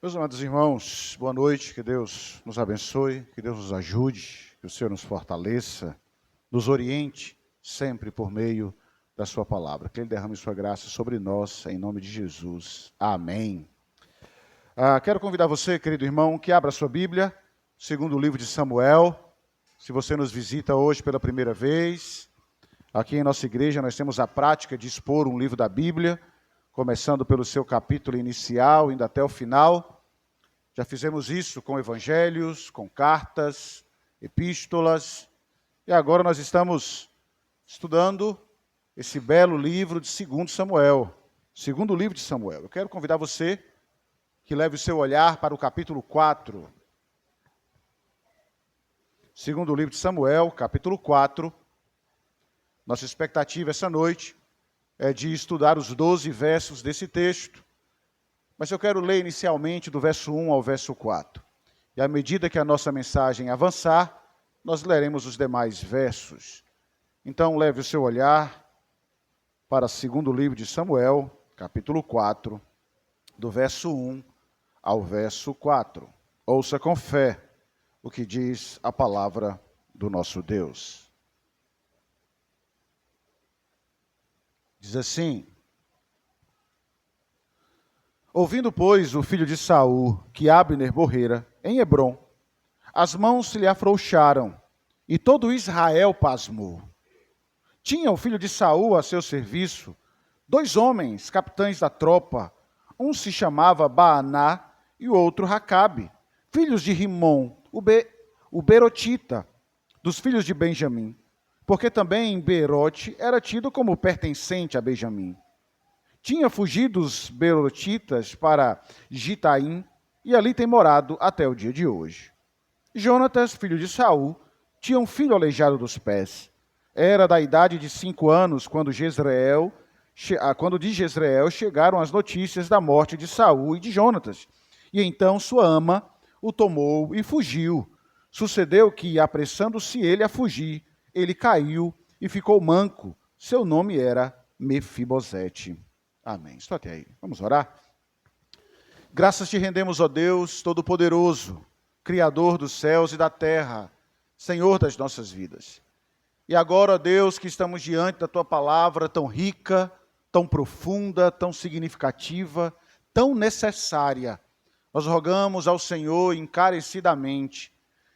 Meus amados irmãos, boa noite, que Deus nos abençoe, que Deus nos ajude, que o Senhor nos fortaleça, nos oriente sempre por meio da sua palavra. Que Ele derrame sua graça sobre nós, em nome de Jesus. Amém. Quero convidar você, querido irmão, que abra sua Bíblia, segundo o livro de Samuel. Se você nos visita hoje pela primeira vez, aqui em nossa igreja nós temos a prática de expor um livro da Bíblia, começando pelo seu capítulo inicial, indo até o final. Já fizemos isso com evangelhos, com cartas, epístolas, e agora nós estamos estudando esse belo livro de 2 Samuel, segundo livro de Samuel. Eu quero convidar você que leve o seu olhar para o capítulo 4. Segundo livro de Samuel, capítulo 4. Nossa expectativa essa noite é de estudar os 12 versos desse texto. Mas eu quero ler inicialmente do verso 1 ao verso 4. E à medida que a nossa mensagem avançar, nós leremos os demais versos. Então, leve o seu olhar para o segundo livro de Samuel, capítulo 4, do verso 1 ao verso 4. Ouça com fé o que diz a palavra do nosso Deus. Diz assim: Ouvindo, pois, o filho de Saul, que Abner morrera, em Hebrom, as mãos se lhe afrouxaram, e todo Israel pasmou. Tinha o filho de Saul a seu serviço 2 homens, capitães da tropa. Um se chamava Baaná e o outro Racabe, filhos de Rimom, o Berotita, dos filhos de Benjamim, porque também Berote era tido como pertencente a Benjamim. Tinha fugido os berotitas para Gitaim, e ali tem morado até o dia de hoje. Jonatas, filho de Saul, tinha um filho aleijado dos pés. Era da idade de 5 anos quando de Jezreel chegaram as notícias da morte de Saul e de Jonatas. E então sua ama o tomou e fugiu. Sucedeu que, apressando-se ele a fugir, ele caiu e ficou manco. Seu nome era Mefibosete. Amém. Estou até aí. Vamos orar? Graças te rendemos, ó Deus Todo-Poderoso, Criador dos céus e da terra, Senhor das nossas vidas. E agora, ó Deus, que estamos diante da Tua palavra tão rica, tão profunda, tão significativa, tão necessária, nós rogamos ao Senhor encarecidamente,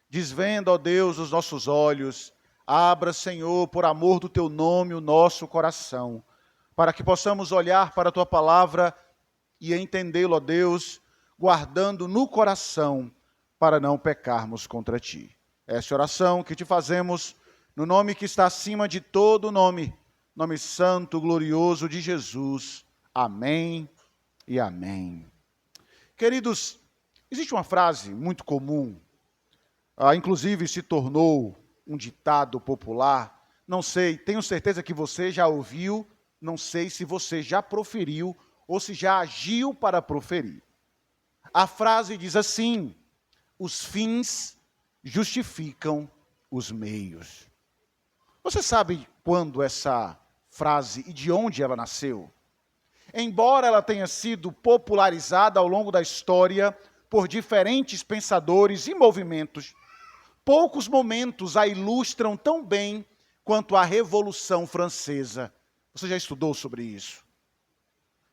desvenda, ó Deus, os nossos olhos, abra, Senhor, por amor do Teu nome, o nosso coração, para que possamos olhar para a Tua palavra e entendê-lo, ó Deus, guardando no coração, para não pecarmos contra Ti. Essa oração que Te fazemos, no nome que está acima de todo nome, nome santo, glorioso de Jesus. Amém e amém. Queridos, existe uma frase muito comum, inclusive se tornou um ditado popular, não sei, tenho certeza que você já ouviu, não sei se você já proferiu ou se já agiu para proferir. A frase diz assim: os fins justificam os meios. Você sabe quando essa frase e de onde ela nasceu? Embora ela tenha sido popularizada ao longo da história por diferentes pensadores e movimentos, poucos momentos a ilustram tão bem quanto a Revolução Francesa. Você já estudou sobre isso?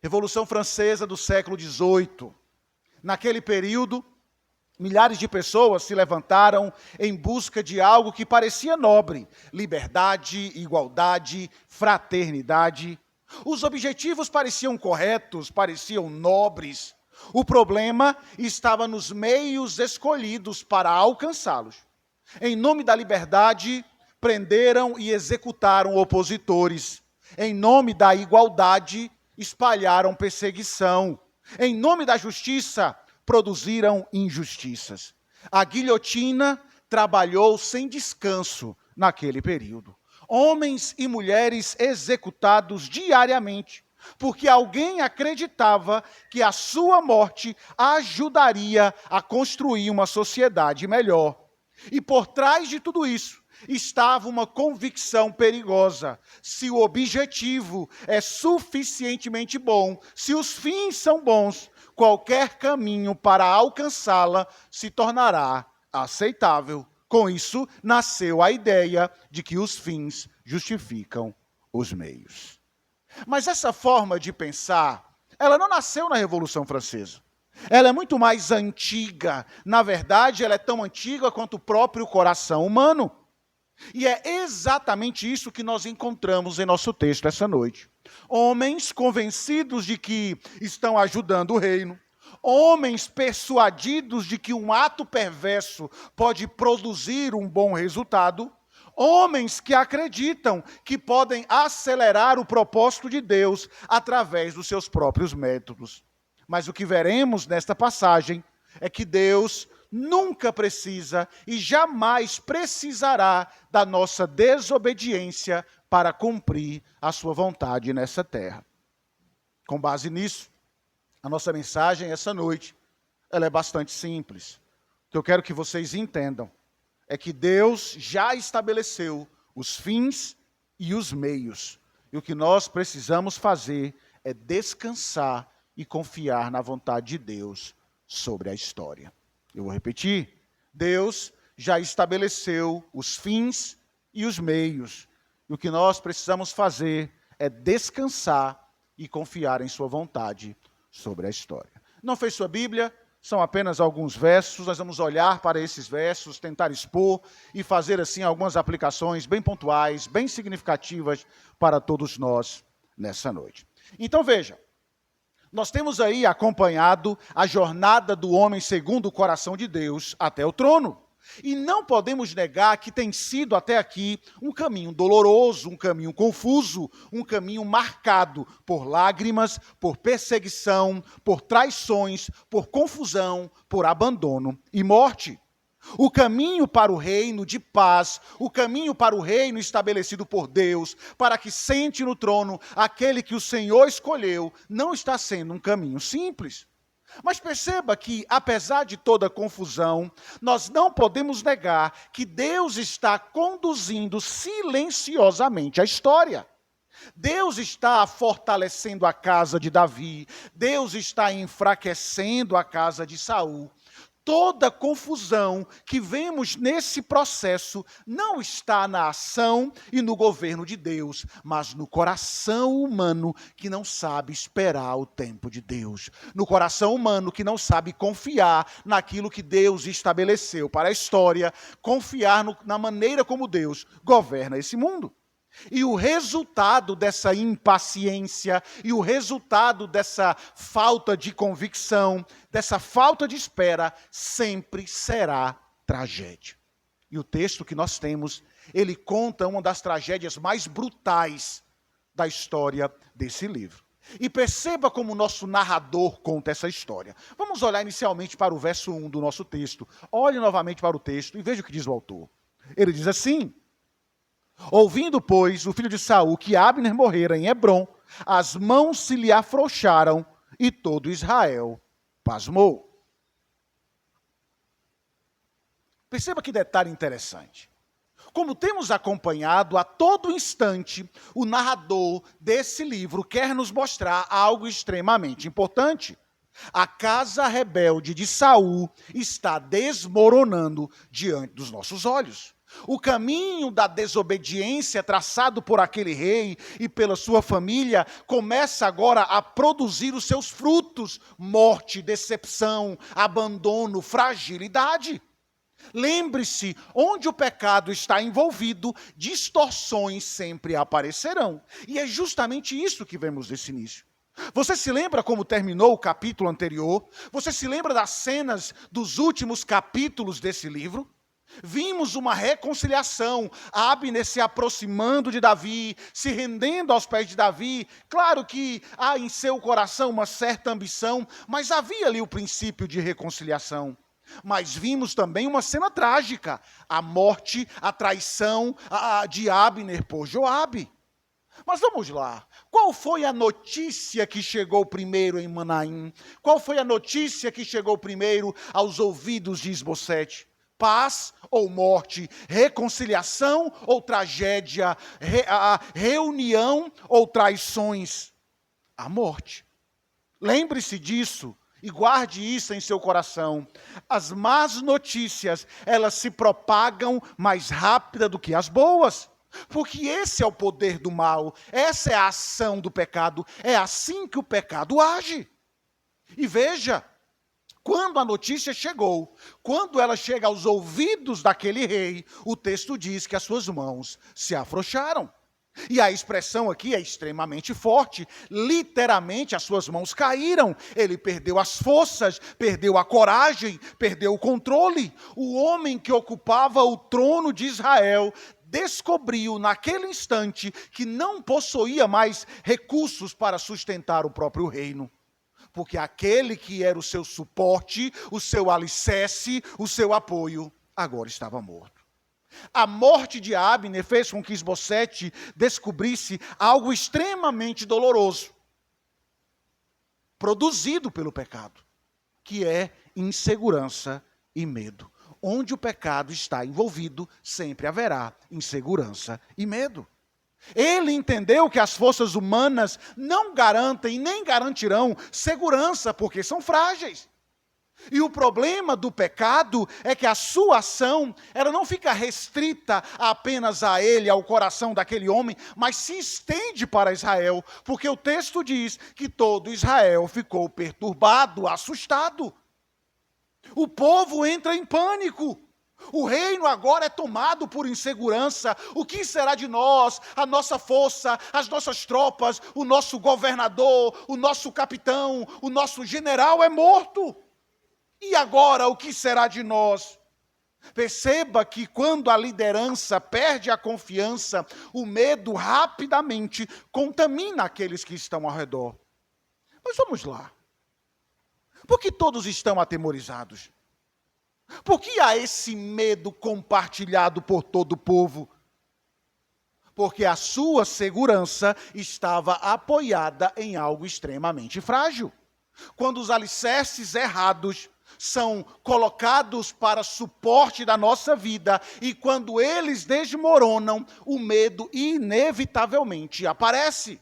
Revolução Francesa do século XVIII. Naquele período, milhares de pessoas se levantaram em busca de algo que parecia nobre: liberdade, igualdade, fraternidade. Os objetivos pareciam corretos, pareciam nobres. O problema estava nos meios escolhidos para alcançá-los. Em nome da liberdade, prenderam e executaram opositores. Em nome da igualdade, espalharam perseguição. Em nome da justiça, produziram injustiças. A guilhotina trabalhou sem descanso naquele período. Homens e mulheres executados diariamente, porque alguém acreditava que a sua morte ajudaria a construir uma sociedade melhor. E por trás de tudo isso, estava uma convicção perigosa. Se o objetivo é suficientemente bom, se os fins são bons, qualquer caminho para alcançá-la se tornará aceitável. Com isso, nasceu a ideia de que os fins justificam os meios. Mas essa forma de pensar, ela não nasceu na Revolução Francesa. Ela é muito mais antiga. Na verdade, ela é tão antiga quanto o próprio coração humano. E é exatamente isso que nós encontramos em nosso texto essa noite. Homens convencidos de que estão ajudando o reino, homens persuadidos de que um ato perverso pode produzir um bom resultado, homens que acreditam que podem acelerar o propósito de Deus através dos seus próprios métodos. Mas o que veremos nesta passagem é que Deus nunca precisa e jamais precisará da nossa desobediência para cumprir a sua vontade nessa terra. Com base nisso, a nossa mensagem essa noite, ela é bastante simples. O que eu quero que vocês entendam é que Deus já estabeleceu os fins e os meios. E o que nós precisamos fazer é descansar e confiar na vontade de Deus sobre a história. Eu vou repetir. Deus já estabeleceu os fins e os meios. E o que nós precisamos fazer é descansar e confiar em sua vontade sobre a história. Não fez sua Bíblia? São apenas alguns versos. Nós vamos olhar para esses versos, tentar expor e fazer assim algumas aplicações bem pontuais, bem significativas para todos nós nessa noite. Então veja. Nós temos aí acompanhado a jornada do homem segundo o coração de Deus até o trono. E não podemos negar que tem sido até aqui um caminho doloroso, um caminho confuso, um caminho marcado por lágrimas, por perseguição, por traições, por confusão, por abandono e morte. O caminho para o reino de paz, o caminho para o reino estabelecido por Deus, para que sente no trono aquele que o Senhor escolheu, não está sendo um caminho simples. Mas perceba que, apesar de toda a confusão, nós não podemos negar que Deus está conduzindo silenciosamente a história. Deus está fortalecendo a casa de Davi, Deus está enfraquecendo a casa de Saul. Toda confusão que vemos nesse processo não está na ação e no governo de Deus, mas no coração humano que não sabe esperar o tempo de Deus. No coração humano que não sabe confiar naquilo que Deus estabeleceu para a história, confiar na maneira como Deus governa esse mundo. E o resultado dessa impaciência, e o resultado dessa falta de convicção, dessa falta de espera, sempre será tragédia. E o texto que nós temos, ele conta uma das tragédias mais brutais da história desse livro. E perceba como o nosso narrador conta essa história. Vamos olhar inicialmente para o verso 1 do nosso texto. Olhe novamente para o texto e veja o que diz o autor. Ele diz assim: ouvindo, pois, o filho de Saul que Abner morrera em Hebrom, as mãos se lhe afrouxaram e todo Israel pasmou. Perceba que detalhe interessante. Como temos acompanhado a todo instante, o narrador desse livro quer nos mostrar algo extremamente importante. A casa rebelde de Saul está desmoronando diante dos nossos olhos. O caminho da desobediência traçado por aquele rei e pela sua família começa agora a produzir os seus frutos: morte, decepção, abandono, fragilidade. Lembre-se, onde o pecado está envolvido, distorções sempre aparecerão. E é justamente isso que vemos nesse início. Você se lembra como terminou o capítulo anterior? Você se lembra das cenas dos últimos capítulos desse livro? Vimos uma reconciliação, Abner se aproximando de Davi, se rendendo aos pés de Davi. Claro que há em seu coração uma certa ambição, mas havia ali o princípio de reconciliação. Mas vimos também uma cena trágica, a morte, a traição de Abner por Joabe. Mas vamos lá, qual foi a notícia que chegou primeiro em Manaim? Qual foi a notícia que chegou primeiro aos ouvidos de Isbosete? Paz ou morte, reconciliação ou tragédia, reunião ou traições, a morte. Lembre-se disso e guarde isso em seu coração. As más notícias, elas se propagam mais rápida do que as boas, porque esse é o poder do mal, essa é a ação do pecado, é assim que o pecado age. E veja, quando a notícia chegou, quando ela chega aos ouvidos daquele rei, o texto diz que as suas mãos se afrouxaram. E a expressão aqui é extremamente forte. Literalmente, as suas mãos caíram. Ele perdeu as forças, perdeu a coragem, perdeu o controle. O homem que ocupava o trono de Israel descobriu naquele instante que não possuía mais recursos para sustentar o próprio reino. Porque aquele que era o seu suporte, o seu alicerce, o seu apoio, agora estava morto. A morte de Abner fez com que Isbosete descobrisse algo extremamente doloroso, produzido pelo pecado, que é insegurança e medo. Onde o pecado está envolvido, sempre haverá insegurança e medo. Ele entendeu que as forças humanas não garantem nem garantirão segurança, porque são frágeis. E o problema do pecado é que a sua ação, ela não fica restrita apenas a ele, ao coração daquele homem, mas se estende para Israel, porque o texto diz que todo Israel ficou perturbado, assustado. O povo entra em pânico. O reino agora é tomado por insegurança. O que será de nós, a nossa força, as nossas tropas, o nosso governador, o nosso capitão, o nosso general é morto. E agora o que será de nós? Perceba que quando a liderança perde a confiança, o medo rapidamente contamina aqueles que estão ao redor. Mas vamos lá. Por que todos estão atemorizados? Por que há esse medo compartilhado por todo o povo? Porque a sua segurança estava apoiada em algo extremamente frágil. Quando os alicerces errados são colocados para suporte da nossa vida e quando eles desmoronam, o medo inevitavelmente aparece.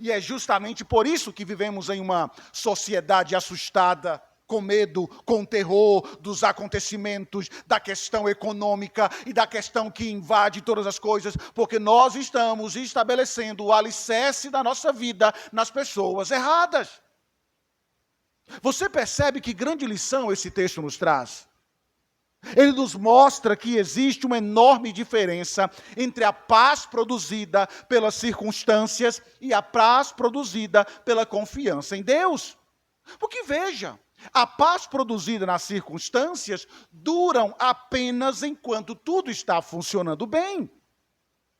E é justamente por isso que vivemos em uma sociedade assustada, com medo, com terror dos acontecimentos, da questão econômica e da questão que invade todas as coisas, porque nós estamos estabelecendo o alicerce da nossa vida nas pessoas erradas. Você percebe que grande lição esse texto nos traz? Ele nos mostra que existe uma enorme diferença entre a paz produzida pelas circunstâncias e a paz produzida pela confiança em Deus. Porque veja, a paz produzida nas circunstâncias duram apenas enquanto tudo está funcionando bem.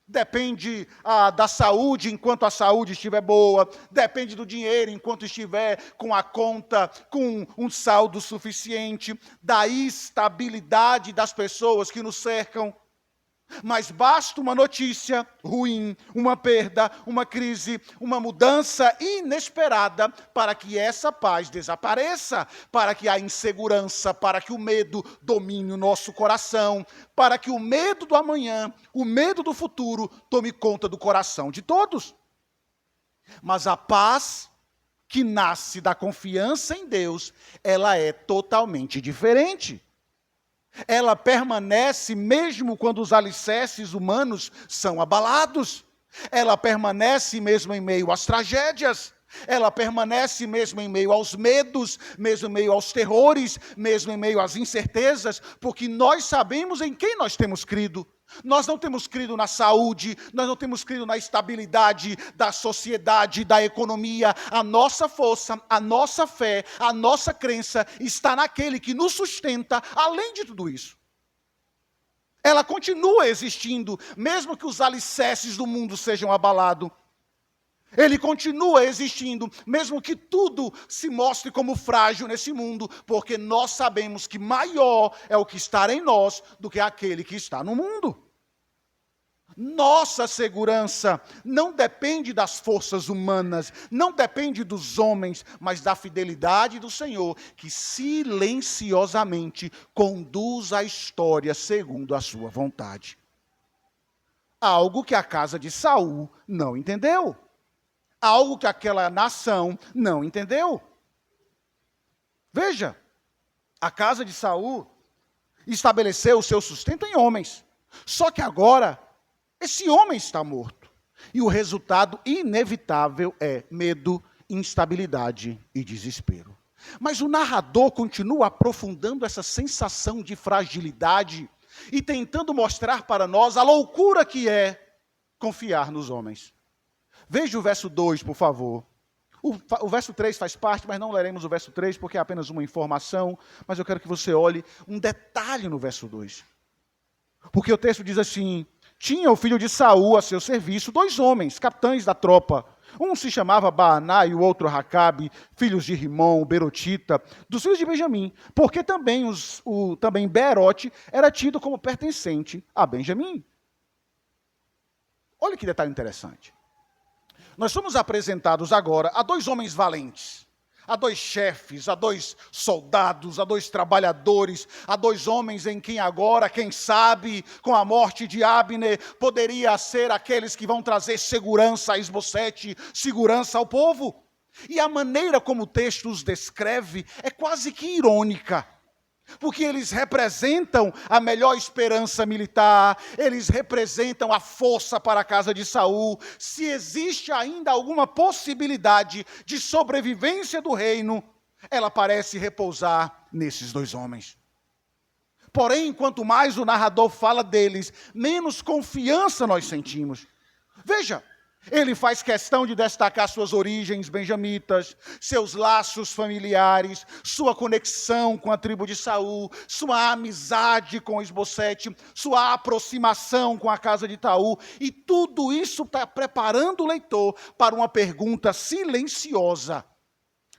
Depende da saúde enquanto a saúde estiver boa, depende do dinheiro enquanto estiver com a conta, com um saldo suficiente, da estabilidade das pessoas que nos cercam. Mas basta uma notícia ruim, uma perda, uma crise, uma mudança inesperada para que essa paz desapareça, para que a insegurança, para que o medo domine o nosso coração, para que o medo do amanhã, o medo do futuro tome conta do coração de todos. Mas a paz que nasce da confiança em Deus, ela é totalmente diferente. Ela permanece mesmo quando os alicerces humanos são abalados. Ela permanece mesmo em meio às tragédias. Ela permanece mesmo em meio aos medos, mesmo em meio aos terrores, mesmo em meio às incertezas, porque nós sabemos em quem nós temos crido. Nós não temos crido na saúde, nós não temos crido na estabilidade da sociedade, da economia. A nossa força, a nossa fé, a nossa crença está naquele que nos sustenta, além de tudo isso. Ela continua existindo, mesmo que os alicerces do mundo sejam abalados. Ele continua existindo, mesmo que tudo se mostre como frágil nesse mundo, porque nós sabemos que maior é o que está em nós do que aquele que está no mundo. Nossa segurança não depende das forças humanas, não depende dos homens, mas da fidelidade do Senhor, que silenciosamente conduz a história segundo a sua vontade. Algo que a casa de Saul não entendeu. Algo que aquela nação não entendeu. Veja, a casa de Saul estabeleceu o seu sustento em homens. Só que agora, esse homem está morto. E o resultado inevitável é medo, instabilidade e desespero. Mas o narrador continua aprofundando essa sensação de fragilidade e tentando mostrar para nós a loucura que é confiar nos homens. Veja o verso 2, por favor. O verso 3 faz parte, mas não leremos o verso 3 porque é apenas uma informação, mas eu quero que você olhe um detalhe no verso 2. Porque o texto diz assim: tinha o filho de Saul a seu serviço 2 homens, capitães da tropa. Um se chamava Baaná e o outro Racabe, filhos de Rimom, Berotita, dos filhos de Benjamim, porque também Beerote era tido como pertencente a Benjamim. Olha que detalhe interessante. Nós somos apresentados agora a 2 homens valentes, a 2 chefes, a 2 soldados, a 2 trabalhadores, a 2 homens em quem agora, quem sabe, com a morte de Abner, poderia ser aqueles que vão trazer segurança a Isbosete, segurança ao povo. E a maneira como o texto os descreve é quase que irônica. Porque eles representam a melhor esperança militar, eles representam a força para a casa de Saul. Se existe ainda alguma possibilidade de sobrevivência do reino, ela parece repousar nesses 2 homens. Porém, quanto mais o narrador fala deles, menos confiança nós sentimos. Veja, ele faz questão de destacar suas origens benjamitas, seus laços familiares, sua conexão com a tribo de Saul, sua amizade com Isbosete, sua aproximação com a casa de Saul, e tudo isso está preparando o leitor para uma pergunta silenciosa.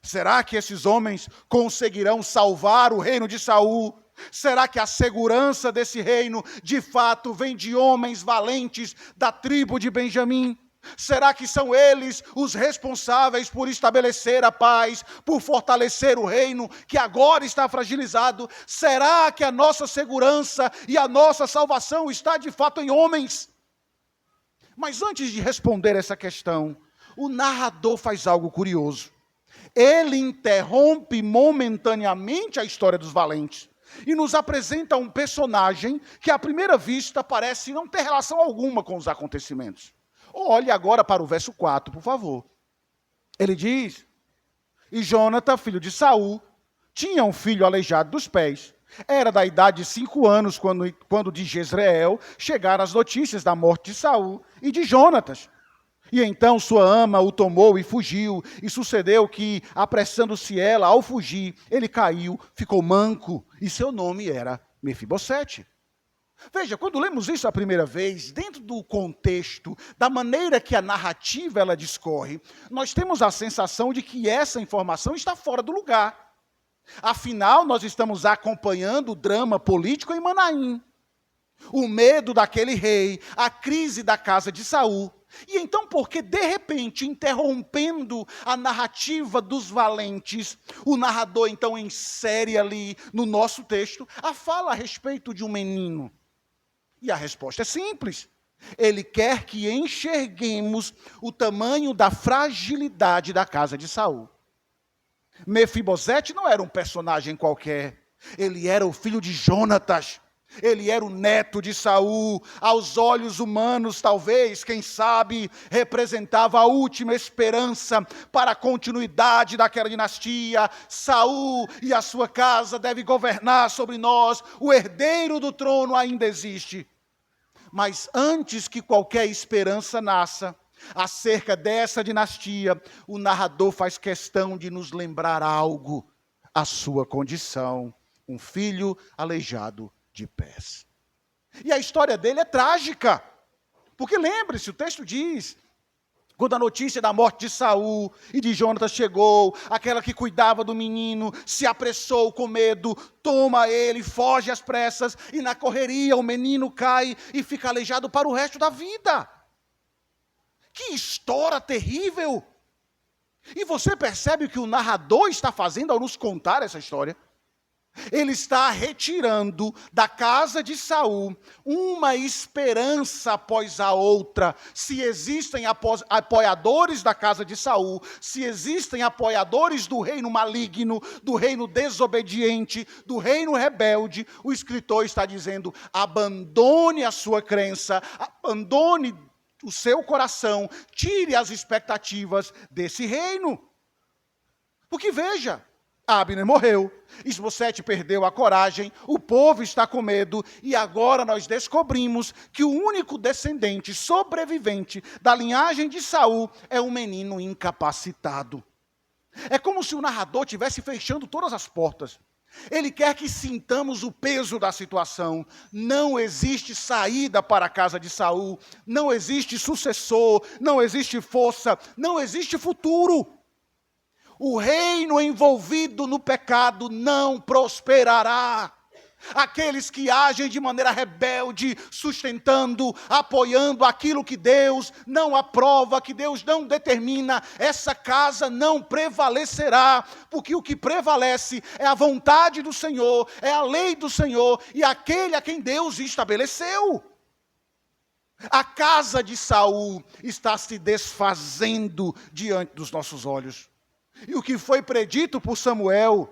Será que esses homens conseguirão salvar o reino de Saul? Será que a segurança desse reino, de fato, vem de homens valentes da tribo de Benjamim? Será que são eles os responsáveis por estabelecer a paz, por fortalecer o reino que agora está fragilizado? Será que a nossa segurança e a nossa salvação está de fato em homens? Mas antes de responder essa questão, o narrador faz algo curioso. Ele interrompe momentaneamente a história dos valentes e nos apresenta um personagem que à primeira vista parece não ter relação alguma com os acontecimentos. Olhe agora para o verso 4, por favor. Ele diz: e Jonatã, filho de Saul, tinha um filho aleijado dos pés. Era da idade de 5 anos quando de Jezreel chegaram as notícias da morte de Saul e de Jonatas. E então sua ama o tomou e fugiu. E sucedeu que, apressando-se ela ao fugir, ele caiu, ficou manco, e seu nome era Mefibosete. Veja, quando lemos isso a primeira vez, dentro do contexto, da maneira que a narrativa ela discorre, nós temos a sensação de que essa informação está fora do lugar. Afinal, nós estamos acompanhando o drama político em Manaim. O medo daquele rei, a crise da casa de Saul. E então, porque de repente, interrompendo a narrativa dos valentes, o narrador então insere ali no nosso texto a fala a respeito de um menino. E a resposta é simples. Ele quer que enxerguemos o tamanho da fragilidade da casa de Saul. Mefibosete não era um personagem qualquer. Ele era o filho de Jonatas. Ele era o neto de Saul. Aos olhos humanos, talvez, quem sabe, representava a última esperança para a continuidade daquela dinastia. Saul e a sua casa devem governar sobre nós. O herdeiro do trono ainda existe. Mas antes que qualquer esperança nasça acerca dessa dinastia, o narrador faz questão de nos lembrar algo, a sua condição, um filho aleijado de pés. E a história dele é trágica, porque lembre-se, o texto diz Quando a notícia da morte de Saul e de Jonatas chegou, aquela que cuidava do menino se apressou com medo, toma ele, foge às pressas, e na correria o menino cai e fica aleijado para o resto da vida. Que história terrível! E você percebe o que o narrador está fazendo ao nos contar essa história? Ele está retirando da casa de Saul uma esperança após a outra. Se existem apoiadores da casa de Saul, se existem apoiadores do reino maligno, do reino desobediente, do reino rebelde, o escritor está dizendo: abandone a sua crença, abandone o seu coração, tire as expectativas desse reino. Porque veja, Abner morreu, Isbosete perdeu a coragem, o povo está com medo, e agora nós descobrimos que o único descendente sobrevivente da linhagem de Saul é um menino incapacitado. É como se o narrador estivesse fechando todas as portas. Ele quer que sintamos o peso da situação. Não existe saída para a casa de Saul, não existe sucessor, não existe força, não existe futuro. O reino envolvido no pecado não prosperará. Aqueles que agem de maneira rebelde, sustentando, apoiando aquilo que Deus não aprova, que Deus não determina, essa casa não prevalecerá, porque o que prevalece é a vontade do Senhor, é a lei do Senhor e aquele a quem Deus estabeleceu. A casa de Saul está se desfazendo diante dos nossos olhos. E o que foi predito por Samuel,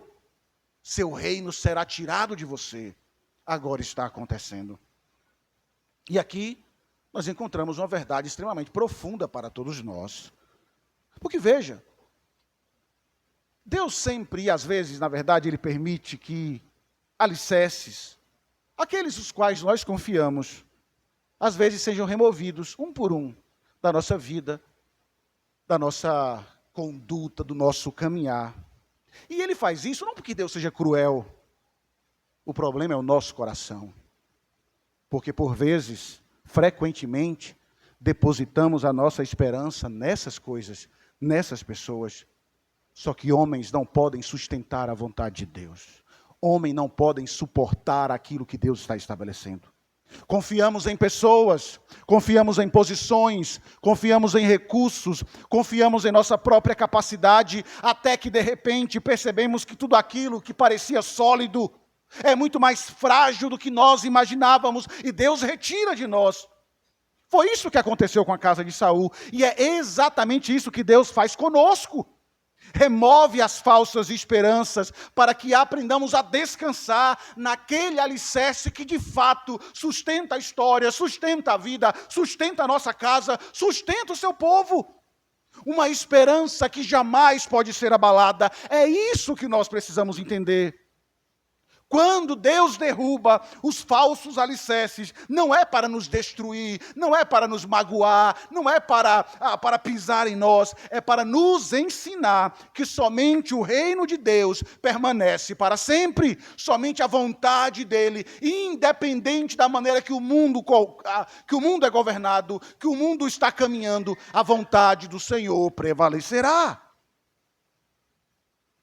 seu reino será tirado de você, agora está acontecendo. E aqui nós encontramos uma verdade extremamente profunda para todos nós. Porque veja, Deus sempre, e às vezes, na verdade, Ele permite que alicerces, aqueles os quais nós confiamos, às vezes sejam removidos, um por um, da nossa vida, da nossa conduta, do nosso caminhar. E Ele faz isso não porque Deus seja cruel. O problema é o nosso coração. Porque por vezes, frequentemente, depositamos a nossa esperança nessas coisas, nessas pessoas. Só que homens não podem sustentar a vontade de Deus. Homens não podem suportar aquilo que Deus está estabelecendo. Confiamos em pessoas, confiamos em posições, confiamos em recursos, confiamos em nossa própria capacidade, até que de repente percebemos que tudo aquilo que parecia sólido é muito mais frágil do que nós imaginávamos e Deus retira de nós. Foi isso que aconteceu com a casa de Saul e é exatamente isso que Deus faz conosco. Remove as falsas esperanças para que aprendamos a descansar naquele alicerce que de fato sustenta a história, sustenta a vida, sustenta a nossa casa, sustenta o seu povo. Uma esperança que jamais pode ser abalada. É isso que nós precisamos entender. Quando Deus derruba os falsos alicerces, não é para nos destruir, não é para nos magoar, não é para pisar em nós, é para nos ensinar que somente o reino de Deus permanece para sempre, somente a vontade dele, independente da maneira que o mundo é governado, que o mundo está caminhando, a vontade do Senhor prevalecerá.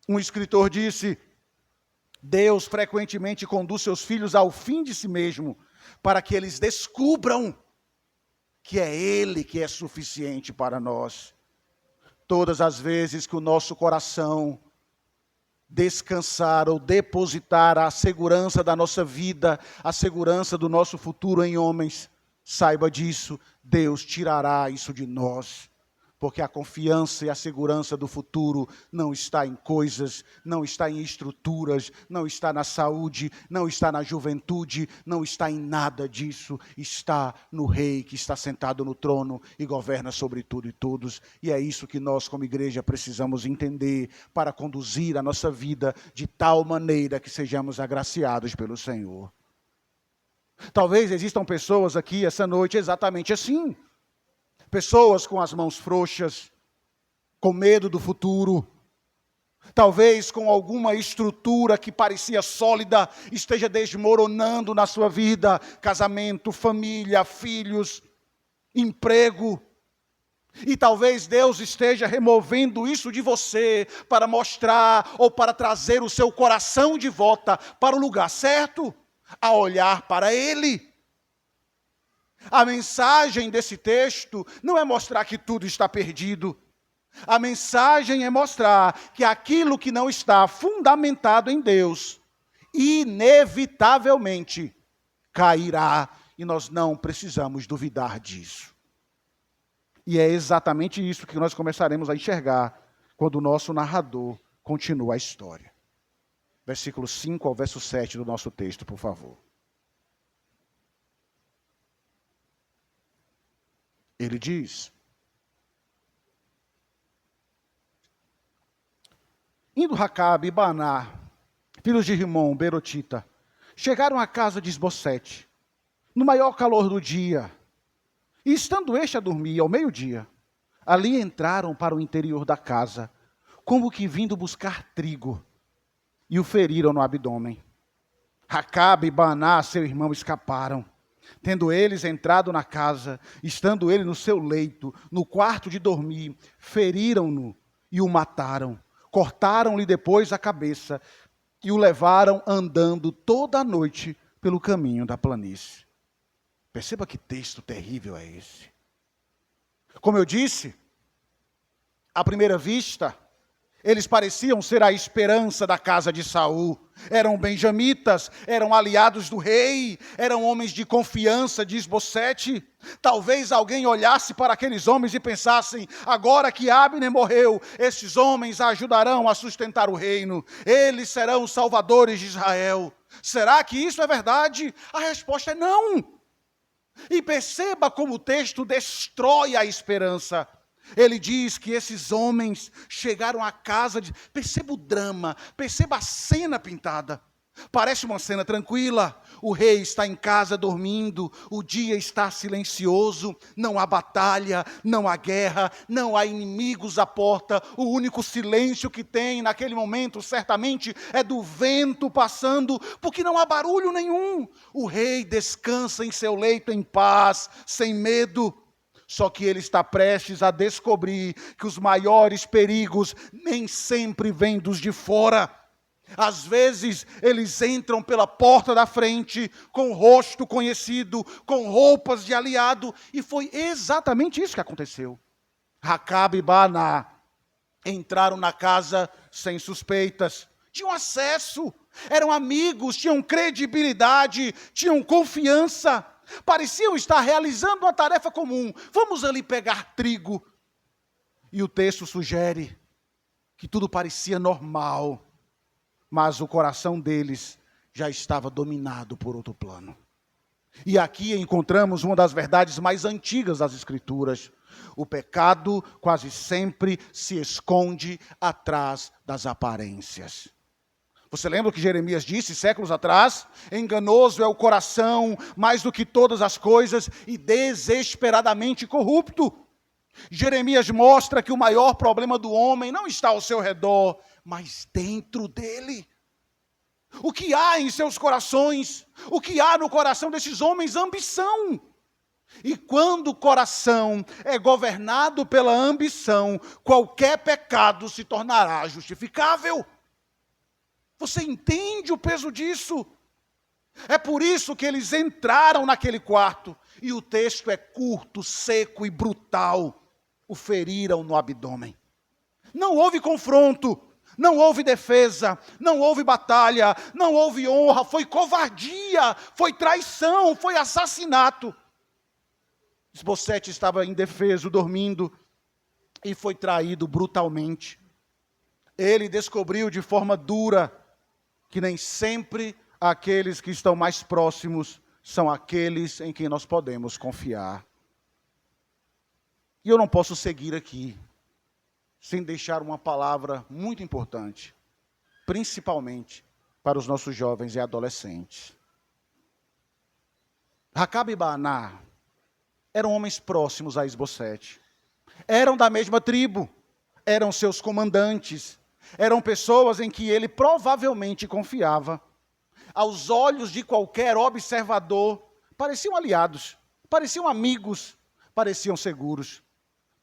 Um escritor disse: Deus frequentemente conduz seus filhos ao fim de si mesmo, para que eles descubram que é Ele que é suficiente para nós. Todas as vezes que o nosso coração descansar ou depositar a segurança da nossa vida, a segurança do nosso futuro em homens, saiba disso, Deus tirará isso de nós. Porque a confiança e a segurança do futuro não está em coisas, não está em estruturas, não está na saúde, não está na juventude, não está em nada disso. Está no Rei que está sentado no trono e governa sobre tudo e todos. E é isso que nós, como igreja, precisamos entender para conduzir a nossa vida de tal maneira que sejamos agraciados pelo Senhor. Talvez existam pessoas aqui essa noite exatamente assim. Pessoas com as mãos frouxas, com medo do futuro, talvez com alguma estrutura que parecia sólida, esteja desmoronando na sua vida, casamento, família, filhos, emprego. E talvez Deus esteja removendo isso de você para mostrar ou para trazer o seu coração de volta para o lugar certo, a olhar para Ele. A mensagem desse texto não é mostrar que tudo está perdido. A mensagem é mostrar que aquilo que não está fundamentado em Deus, inevitavelmente cairá, e nós não precisamos duvidar disso. E é exatamente isso que nós começaremos a enxergar quando o nosso narrador continua a história. Versículo 5 ao verso 7 do nosso texto, por favor. Ele diz: indo Racabe e Baaná, filhos de Rimom, Berotita, chegaram à casa de Esbocete, no maior calor do dia, e estando este a dormir ao meio-dia, ali entraram para o interior da casa, como que vindo buscar trigo, e o feriram no abdômen. Racabe e Baaná, seu irmão, escaparam. Tendo eles entrado na casa, estando ele no seu leito, no quarto de dormir, feriram-no e o mataram. Cortaram-lhe depois a cabeça e o levaram andando toda a noite pelo caminho da planície. Perceba que texto terrível é esse. Como eu disse, à primeira vista, eles pareciam ser a esperança da casa de Saul. Eram benjamitas, eram aliados do rei, eram homens de confiança de Esbocete. Talvez alguém olhasse para aqueles homens e pensassem: agora que Abner morreu, esses homens ajudarão a sustentar o reino. Eles serão os salvadores de Israel. Será que isso é verdade? A resposta é não. E perceba como o texto destrói a esperança. Ele diz que esses homens chegaram à casa de... Perceba o drama, perceba a cena pintada. Parece uma cena tranquila. O rei está em casa dormindo, o dia está silencioso, não há batalha, não há guerra, não há inimigos à porta. O único silêncio que tem naquele momento, certamente, é do vento passando, porque não há barulho nenhum. O rei descansa em seu leito em paz, sem medo. Só que ele está prestes a descobrir que os maiores perigos nem sempre vêm dos de fora. Às vezes, eles entram pela porta da frente, com o rosto conhecido, com roupas de aliado, e foi exatamente isso que aconteceu. Racabe e Baaná entraram na casa sem suspeitas, tinham acesso, eram amigos, tinham credibilidade, tinham confiança. Pareciam estar realizando uma tarefa comum. Vamos ali pegar trigo. E o texto sugere que tudo parecia normal, mas o coração deles já estava dominado por outro plano. E aqui encontramos uma das verdades mais antigas das Escrituras. O pecado quase sempre se esconde atrás das aparências. Você lembra o que Jeremias disse séculos atrás? Enganoso é o coração mais do que todas as coisas e desesperadamente corrupto. Jeremias mostra que o maior problema do homem não está ao seu redor, mas dentro dele. O que há em seus corações? O que há no coração desses homens? Ambição. E quando o coração é governado pela ambição, qualquer pecado se tornará justificável. Você entende o peso disso? É por isso que eles entraram naquele quarto. E o texto é curto, seco e brutal. O feriram no abdômen. Não houve confronto, não houve defesa, não houve batalha, não houve honra. Foi covardia, foi traição, foi assassinato. Esbocete estava indefeso, dormindo, e foi traído brutalmente. Ele descobriu de forma dura que nem sempre aqueles que estão mais próximos são aqueles em quem nós podemos confiar. E eu não posso seguir aqui sem deixar uma palavra muito importante, principalmente para os nossos jovens e adolescentes. Racabe e Baaná eram homens próximos a Esbocete. Eram da mesma tribo, eram seus comandantes, eram pessoas em que ele provavelmente confiava. Aos olhos de qualquer observador, pareciam aliados, pareciam amigos, pareciam seguros.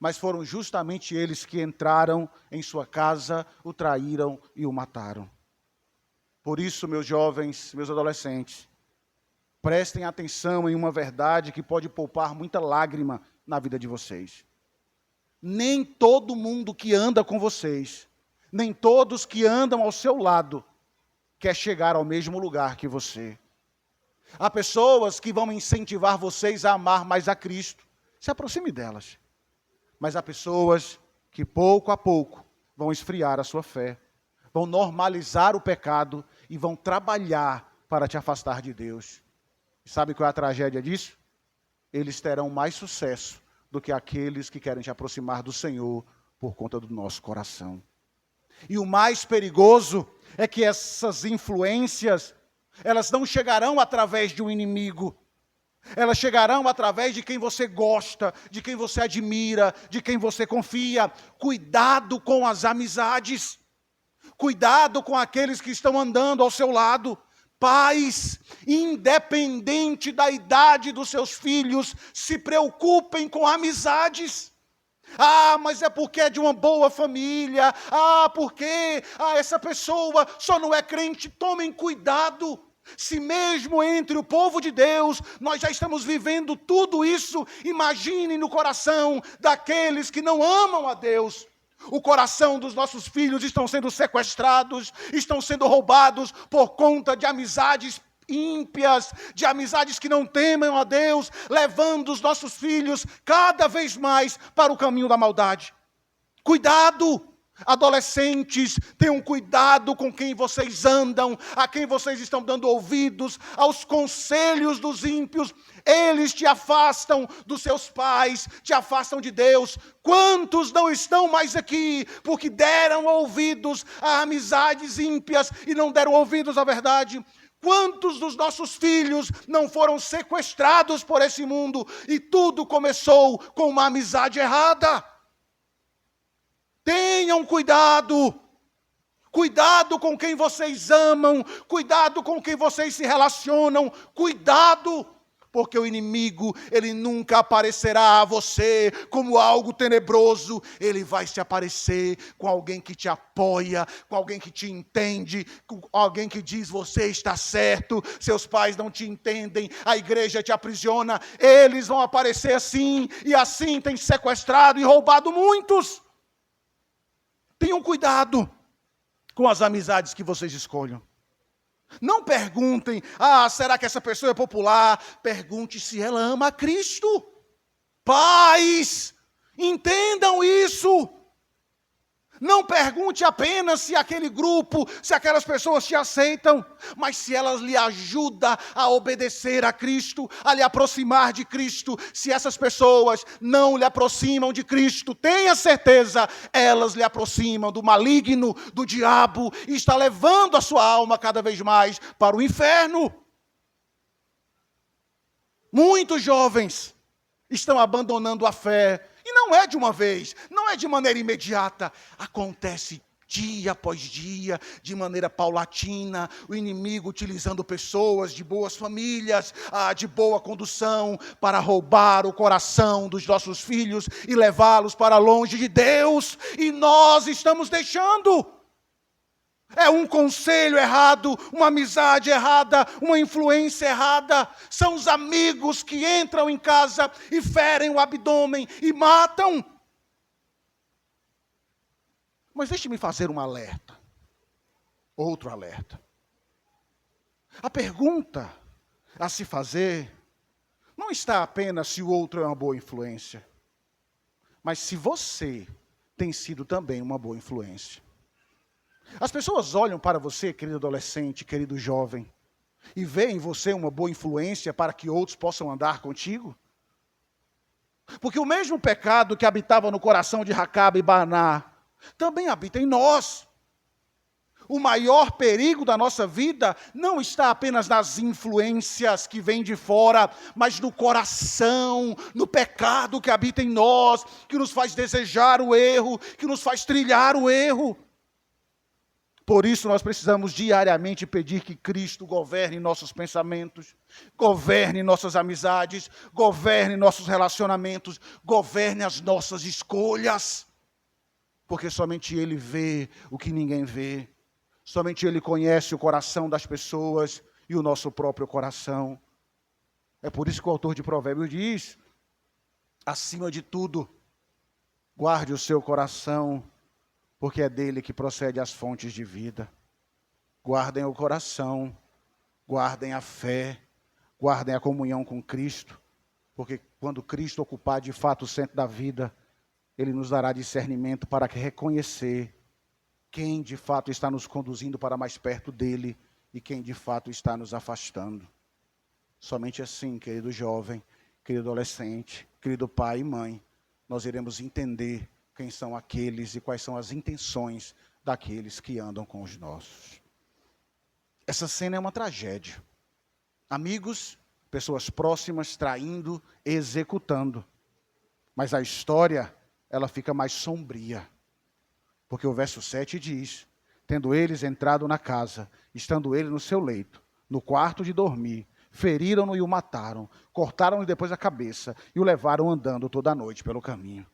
mas foram justamente eles que entraram em sua casa, o traíram e o mataram. Por isso, meus jovens, meus adolescentes, prestem atenção em uma verdade que pode poupar muita lágrima na vida de vocês. Nem todo mundo que anda com vocês, nem todos que andam ao seu lado, quer chegar ao mesmo lugar que você. Há pessoas que vão incentivar vocês a amar mais a Cristo. Se aproxime delas. Mas há pessoas que pouco a pouco vão esfriar a sua fé, vão normalizar o pecado e vão trabalhar para te afastar de Deus. E sabe qual é a tragédia disso? Eles terão mais sucesso do que aqueles que querem te aproximar do Senhor por conta do nosso coração. E o mais perigoso é que essas influências, elas não chegarão através de um inimigo. Elas chegarão através de quem você gosta, de quem você admira, de quem você confia. Cuidado com as amizades. Cuidado com aqueles que estão andando ao seu lado. Pais, independente da idade dos seus filhos, se preocupem com amizades. Mas é porque é de uma boa família. Porque essa pessoa só não é crente. Tomem cuidado. Se mesmo entre o povo de Deus, nós já estamos vivendo tudo isso, imagine no coração daqueles que não amam a Deus. O coração dos nossos filhos estão sendo sequestrados, estão sendo roubados por conta de amizades ímpias, de amizades que não temem a Deus, levando os nossos filhos cada vez mais para o caminho da maldade. Cuidado! Adolescentes, tenham cuidado com quem vocês andam, a quem vocês estão dando ouvidos, aos conselhos dos ímpios. Eles te afastam dos seus pais, te afastam de Deus. Quantos não estão mais aqui porque deram ouvidos a amizades ímpias e não deram ouvidos à verdade? Quantos dos nossos filhos não foram sequestrados por esse mundo e tudo começou com uma amizade errada? Tenham cuidado, cuidado com quem vocês amam, cuidado com quem vocês se relacionam, cuidado, porque o inimigo, ele nunca aparecerá a você como algo tenebroso, ele vai se aparecer com alguém que te apoia, com alguém que te entende, com alguém que diz você está certo, seus pais não te entendem, a igreja te aprisiona, eles vão aparecer assim, e assim tem sequestrado e roubado muitos. Tenham cuidado com as amizades que vocês escolham. Não perguntem, será que essa pessoa é popular? Pergunte se ela ama a Cristo. Pais, entendam isso. Não pergunte apenas se aquele grupo, se aquelas pessoas te aceitam, mas se elas lhe ajudam a obedecer a Cristo, a lhe aproximar de Cristo. Se essas pessoas não lhe aproximam de Cristo, tenha certeza, elas lhe aproximam do maligno, do diabo, e está levando a sua alma cada vez mais para o inferno. Muitos jovens estão abandonando a fé. E não é de uma vez, não é de maneira imediata. Acontece dia após dia, de maneira paulatina, o inimigo utilizando pessoas de boas famílias, de boa condução, para roubar o coração dos nossos filhos e levá-los para longe de Deus. E nós estamos deixando. É um conselho errado, uma amizade errada, uma influência errada. São os amigos que entram em casa e ferem o abdômen e matam. Mas deixe-me fazer um alerta. Outro alerta. A pergunta a se fazer não está apenas se o outro é uma boa influência, mas se você tem sido também uma boa influência. As pessoas olham para você, querido adolescente, querido jovem, e veem em você uma boa influência para que outros possam andar contigo? Porque o mesmo pecado que habitava no coração de Racabe e Baaná, também habita em nós. O maior perigo da nossa vida não está apenas nas influências que vêm de fora, mas no coração, no pecado que habita em nós, que nos faz desejar o erro, que nos faz trilhar o erro. Por isso nós precisamos diariamente pedir que Cristo governe nossos pensamentos, governe nossas amizades, governe nossos relacionamentos, governe as nossas escolhas. Porque somente Ele vê o que ninguém vê. Somente Ele conhece o coração das pessoas e o nosso próprio coração. É por isso que o autor de Provérbios diz, acima de tudo, guarde o seu coração, porque é dele que procede as fontes de vida. Guardem o coração, guardem a fé, guardem a comunhão com Cristo, porque quando Cristo ocupar de fato o centro da vida, Ele nos dará discernimento para reconhecer quem de fato está nos conduzindo para mais perto dEle e quem de fato está nos afastando. Somente assim, querido jovem, querido adolescente, querido pai e mãe, nós iremos entender quem são aqueles e quais são as intenções daqueles que andam com os nossos. Essa cena é uma tragédia. Amigos, pessoas próximas traindo, executando. Mas a história, ela fica mais sombria. Porque o verso 7 diz, tendo eles entrado na casa, estando ele no seu leito, no quarto de dormir, feriram-no e o mataram, cortaram-lhe depois a cabeça e o levaram andando toda a noite pelo caminho.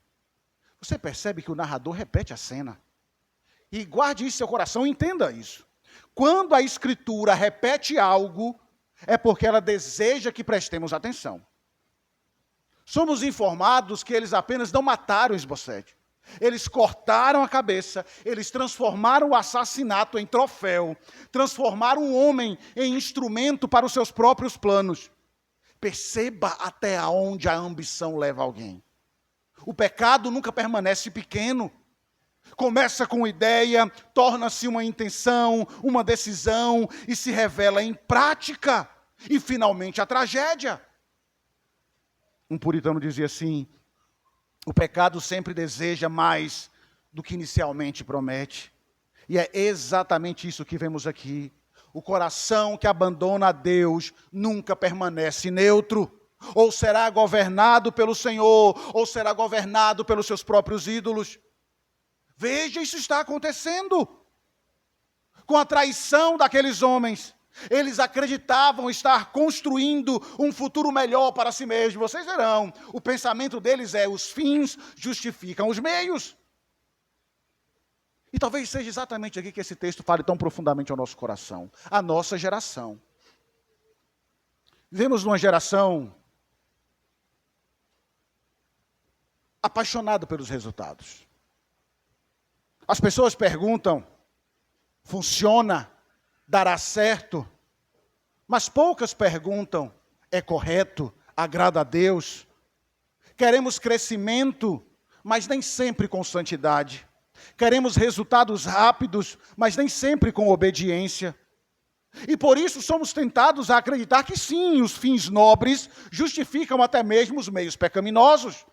Você percebe que o narrador repete a cena. E guarde isso em seu coração e entenda isso. Quando a Escritura repete algo, é porque ela deseja que prestemos atenção. Somos informados que eles apenas não mataram Esbocete. Eles cortaram a cabeça, eles transformaram o assassinato em troféu, transformaram o homem em instrumento para os seus próprios planos. Perceba até onde a ambição leva alguém. O pecado nunca permanece pequeno. Começa com ideia, torna-se uma intenção, uma decisão e se revela em prática. E finalmente a tragédia. Um puritano dizia assim, o pecado sempre deseja mais do que inicialmente promete. E é exatamente isso que vemos aqui. O coração que abandona a Deus nunca permanece neutro. Ou será governado pelo Senhor, ou será governado pelos seus próprios ídolos. Veja, isso está acontecendo. Com a traição daqueles homens, eles acreditavam estar construindo um futuro melhor para si mesmos. Vocês verão, o pensamento deles é, os fins justificam os meios. E talvez seja exatamente aqui que esse texto fale tão profundamente ao nosso coração. A nossa geração. Vivemos numa geração apaixonada pelos resultados. As pessoas perguntam, funciona? Dará certo? Mas poucas perguntam, é correto? Agrada a Deus? Queremos crescimento, mas nem sempre com santidade. Queremos resultados rápidos, mas nem sempre com obediência. E por isso somos tentados a acreditar que sim, os fins nobres justificam até mesmo os meios pecaminosos.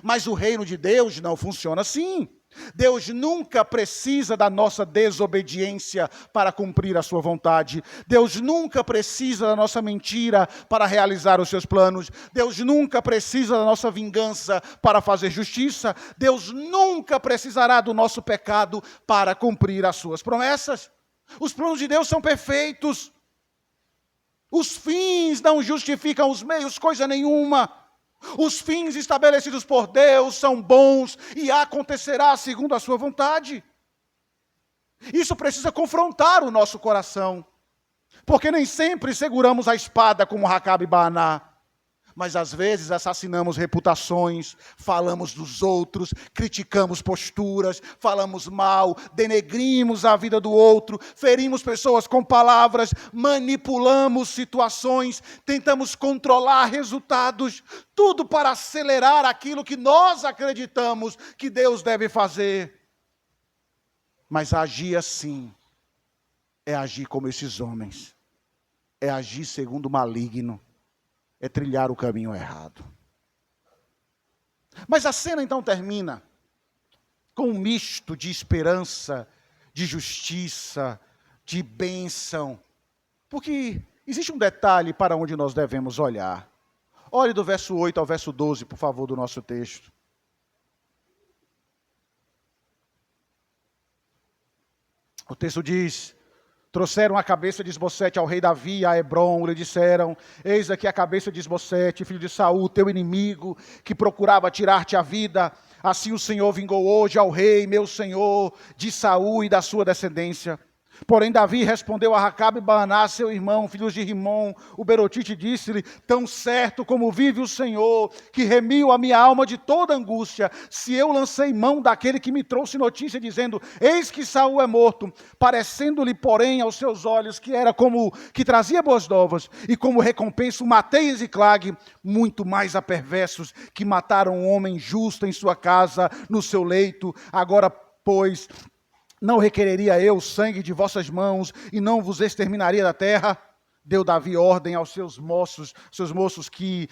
Mas o reino de Deus não funciona assim. Deus nunca precisa da nossa desobediência para cumprir a sua vontade. Deus nunca precisa da nossa mentira para realizar os seus planos. Deus nunca precisa da nossa vingança para fazer justiça. Deus nunca precisará do nosso pecado para cumprir as suas promessas. Os planos de Deus são perfeitos. Os fins não justificam os meios, coisa nenhuma. Os fins estabelecidos por Deus são bons e acontecerá segundo a sua vontade. Isso precisa confrontar o nosso coração, porque nem sempre seguramos a espada como Racabe e Baaná, mas às vezes assassinamos reputações, falamos dos outros, criticamos posturas, falamos mal, denegrimos a vida do outro, ferimos pessoas com palavras, manipulamos situações, tentamos controlar resultados, tudo para acelerar aquilo que nós acreditamos que Deus deve fazer. Mas agir assim é agir como esses homens, é agir segundo o maligno, é trilhar o caminho errado. Mas a cena então termina com um misto de esperança, de justiça, de bênção. Porque existe um detalhe para onde nós devemos olhar. Olhe do verso 8 ao verso 12, por favor, do nosso texto. O texto diz: trouxeram a cabeça de Isbosete ao rei Davi, a Hebrom, lhe disseram: eis aqui a cabeça de Isbosete, filho de Saul, teu inimigo, que procurava tirar-te a vida. Assim o Senhor vingou hoje ao rei, meu senhor, de Saul e da sua descendência. Porém Davi respondeu a Racabe e Baaná, seu irmão, filhos de Rimom, o Berotite, disse-lhe: tão certo como vive o Senhor, que remiu a minha alma de toda angústia, se eu lancei mão daquele que me trouxe notícia, dizendo: eis que Saul é morto, parecendo-lhe, porém, aos seus olhos, que era como que trazia boas novas, e como recompensa matei em Ziclague, muito mais a perversos, que mataram um homem justo em sua casa, no seu leito. Agora, pois, não requereria eu o sangue de vossas mãos e não vos exterminaria da terra? Deu Davi ordem aos seus moços que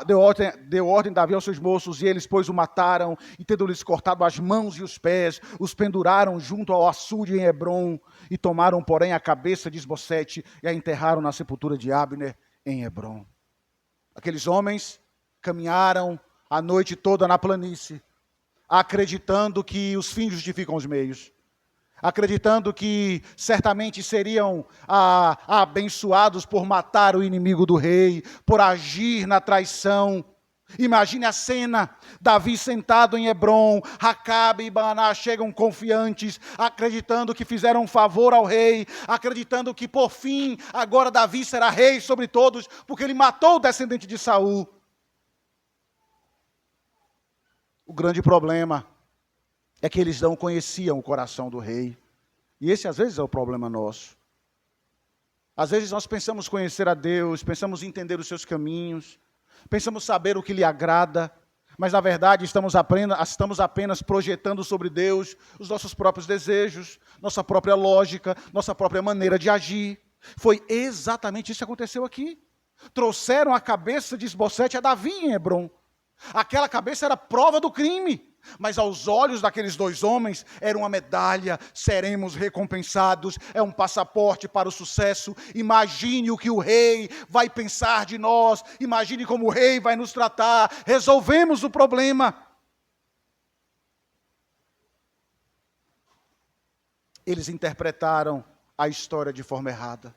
deu ordem Davi aos seus moços, e eles, pois, o mataram, e tendo-lhes cortado as mãos e os pés, os penduraram junto ao açude em Hebrom, e tomaram, porém, a cabeça de Isbosete e a enterraram na sepultura de Abner em Hebrom. Aqueles homens caminharam a noite toda na planície, acreditando que os fins justificam os meios, acreditando que certamente seriam abençoados por matar o inimigo do rei, por agir na traição. Imagine a cena: Davi sentado em Hebrom, Racabe e Baaná chegam confiantes, acreditando que fizeram um favor ao rei, acreditando que por fim agora Davi será rei sobre todos, porque ele matou o descendente de Saul. O grande problema é que eles não conheciam o coração do rei. E esse, às vezes, é o problema nosso. Às vezes nós pensamos conhecer a Deus, pensamos entender os seus caminhos, pensamos saber o que lhe agrada, mas, na verdade, estamos apenas projetando sobre Deus os nossos próprios desejos, nossa própria lógica, nossa própria maneira de agir. Foi exatamente isso que aconteceu aqui. Trouxeram a cabeça de Isbosete a Davi em Hebrom. Aquela cabeça era prova do crime, mas aos olhos daqueles dois homens era uma medalha: seremos recompensados, é um passaporte para o sucesso. Imagine o que o rei vai pensar de nós, imagine como o rei vai nos tratar, resolvemos o problema. Eles interpretaram a história de forma errada.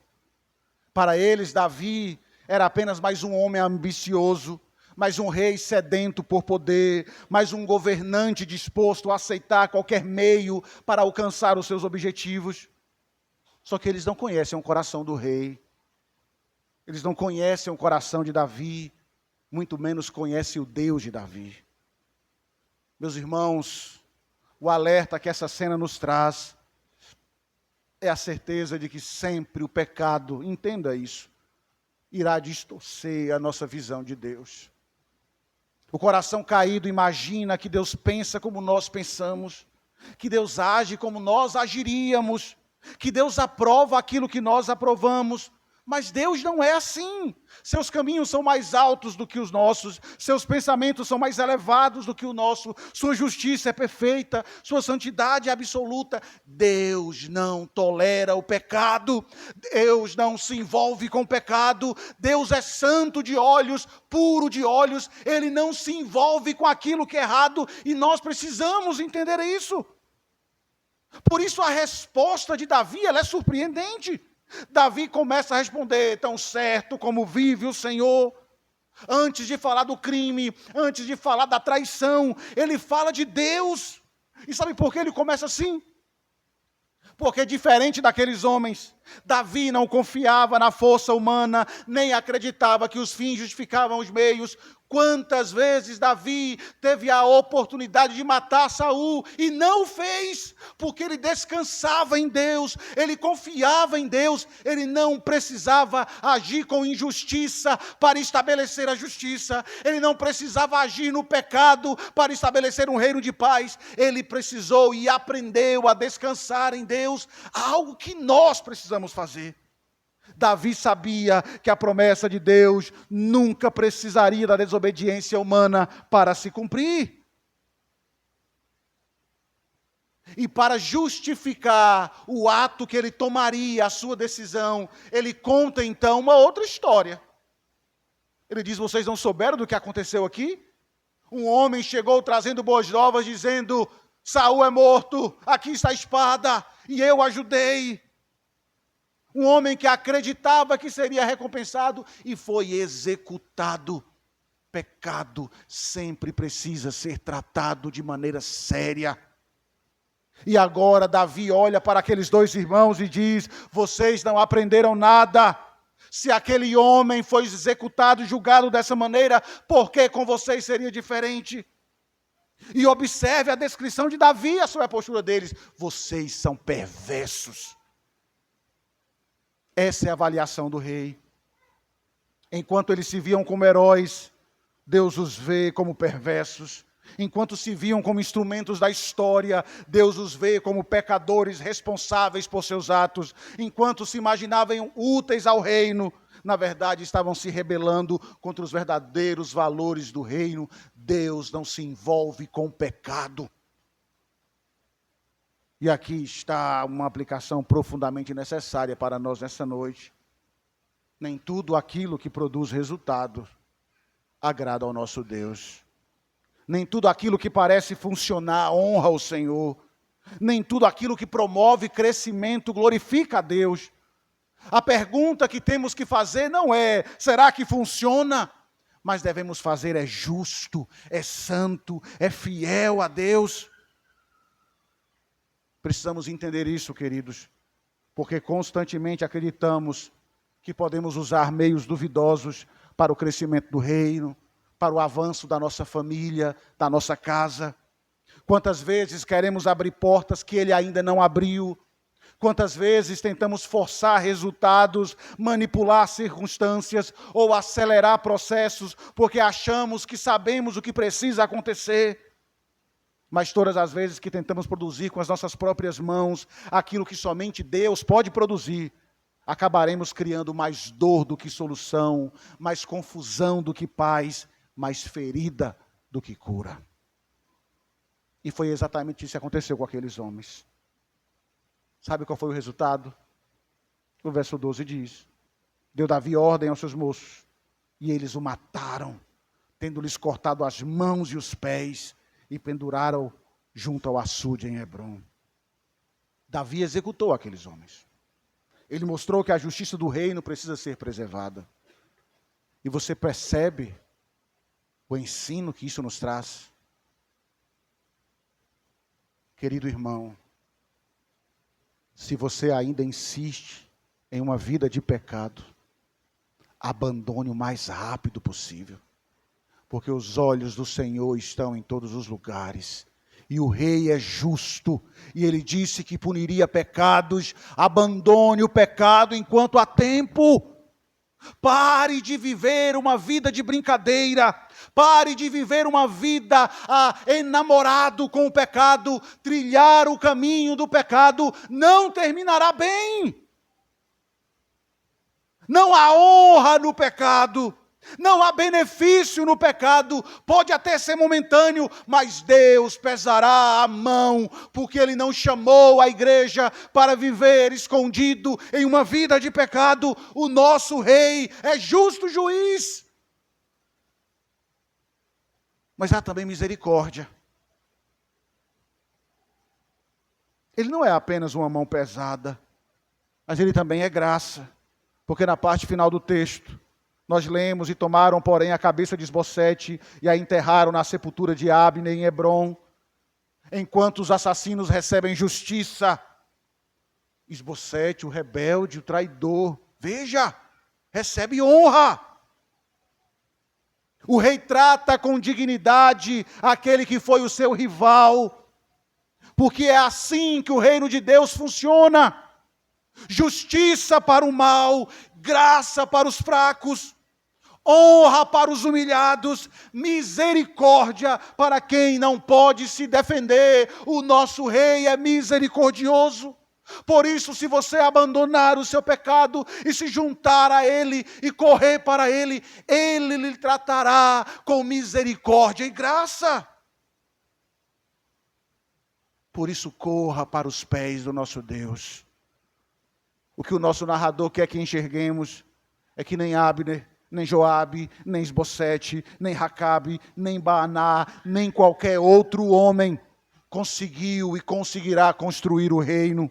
Para eles, Davi era apenas mais um homem ambicioso, mais um rei sedento por poder, mais um governante disposto a aceitar qualquer meio para alcançar os seus objetivos. Só que eles não conhecem o coração do rei, eles não conhecem o coração de Davi, muito menos conhecem o Deus de Davi. Meus irmãos, o alerta que essa cena nos traz é a certeza de que sempre o pecado, entenda isso, irá distorcer a nossa visão de Deus. O coração caído imagina que Deus pensa como nós pensamos, que Deus age como nós agiríamos, que Deus aprova aquilo que nós aprovamos, mas Deus não é assim. Seus caminhos são mais altos do que os nossos, seus pensamentos são mais elevados do que o nosso, sua justiça é perfeita, sua santidade é absoluta. Deus não tolera o pecado, Deus não se envolve com o pecado, Deus é santo de olhos, puro de olhos, Ele não se envolve com aquilo que é errado, e nós precisamos entender isso. Por isso a resposta de Davi, ela é surpreendente. Davi começa a responder: tão certo como vive o Senhor. Antes de falar do crime, antes de falar da traição, ele fala de Deus. E sabe por que ele começa assim? Porque, diferente daqueles homens, Davi não confiava na força humana, nem acreditava que os fins justificavam os meios. Quantas vezes Davi teve a oportunidade de matar Saul e não o fez, porque ele descansava em Deus, ele confiava em Deus, ele não precisava agir com injustiça para estabelecer a justiça, ele não precisava agir no pecado para estabelecer um reino de paz, ele precisou e aprendeu a descansar em Deus, algo que nós precisamos fazer. Davi sabia que a promessa de Deus nunca precisaria da desobediência humana para se cumprir. E para justificar o ato que ele tomaria, a sua decisão, ele conta então uma outra história. Ele diz: vocês não souberam do que aconteceu aqui? Um homem chegou trazendo boas novas, dizendo: Saul é morto, aqui está a espada. e eu ajudei. Um homem que acreditava que seria recompensado e foi executado. Pecado sempre precisa ser tratado de maneira séria. E agora Davi olha para aqueles dois irmãos e diz: vocês não aprenderam nada. Se aquele homem foi executado e julgado dessa maneira, por que com vocês seria diferente? E observe a descrição de Davi sobre a postura deles. Vocês são perversos. Essa é a avaliação do rei. Enquanto eles se viam como heróis, Deus os vê como perversos. Enquanto se viam como instrumentos da história, Deus os vê como pecadores responsáveis por seus atos. Enquanto se imaginavam úteis ao reino, na verdade estavam se rebelando contra os verdadeiros valores do reino. Deus não se envolve com o pecado. E aqui está uma aplicação profundamente necessária para nós nessa noite. Nem tudo aquilo que produz resultado agrada ao nosso Deus. Nem tudo aquilo que parece funcionar honra o Senhor. Nem tudo aquilo que promove crescimento glorifica a Deus. A pergunta que temos que fazer não é: será que funciona? Mas devemos fazer: é justo, é santo, é fiel a Deus? Precisamos entender isso, queridos, porque constantemente acreditamos que podemos usar meios duvidosos para o crescimento do reino, para o avanço da nossa família, da nossa casa. Quantas vezes queremos abrir portas que Ele ainda não abriu? Quantas vezes tentamos forçar resultados, manipular circunstâncias ou acelerar processos, porque achamos que sabemos o que precisa acontecer? Mas todas as vezes que tentamos produzir com as nossas próprias mãos aquilo que somente Deus pode produzir, acabaremos criando mais dor do que solução, mais confusão do que paz, mais ferida do que cura. E foi exatamente isso que aconteceu com aqueles homens. Sabe qual foi o resultado? O verso 12 diz: deu Davi ordem aos seus moços, e eles o mataram, tendo-lhes cortado as mãos e os pés, e penduraram junto ao açude em Hebrom. Davi executou aqueles homens. Ele mostrou que a justiça do reino precisa ser preservada. E você percebe o ensino que isso nos traz? Querido irmão, se você ainda insiste em uma vida de pecado, abandone o mais rápido possível, porque os olhos do Senhor estão em todos os lugares, e o rei é justo, e ele disse que puniria pecados. Abandone o pecado enquanto há tempo. Pare de viver uma vida de brincadeira. Pare de viver uma vida enamorado com o pecado. Trilhar o caminho do pecado não terminará bem. Não há honra no pecado. Não há benefício no pecado. Pode até ser momentâneo, mas Deus pesará a mão, porque Ele não chamou a igreja para viver escondido em uma vida de pecado. O nosso rei é justo juiz. Mas há também misericórdia. Ele não é apenas uma mão pesada, mas Ele também é graça, porque na parte final do texto nós lemos: e tomaram, porém, a cabeça de Esbocete e a enterraram na sepultura de Abner em Hebrom. Enquanto os assassinos recebem justiça, Esbocete, o rebelde, o traidor, veja, recebe honra. O rei trata com dignidade aquele que foi o seu rival, porque é assim que o reino de Deus funciona. Justiça para o mal, graça para os fracos, honra para os humilhados, misericórdia para quem não pode se defender. O nosso rei é misericordioso. Por isso, se você abandonar o seu pecado e se juntar a Ele e correr para Ele, Ele lhe tratará com misericórdia e graça. Por isso, corra para os pés do nosso Deus. O que o nosso narrador quer que enxerguemos é que nem Abner, nem Joabe, nem Esbocete, nem Racabe, nem Baaná, nem qualquer outro homem conseguiu e conseguirá construir o reino.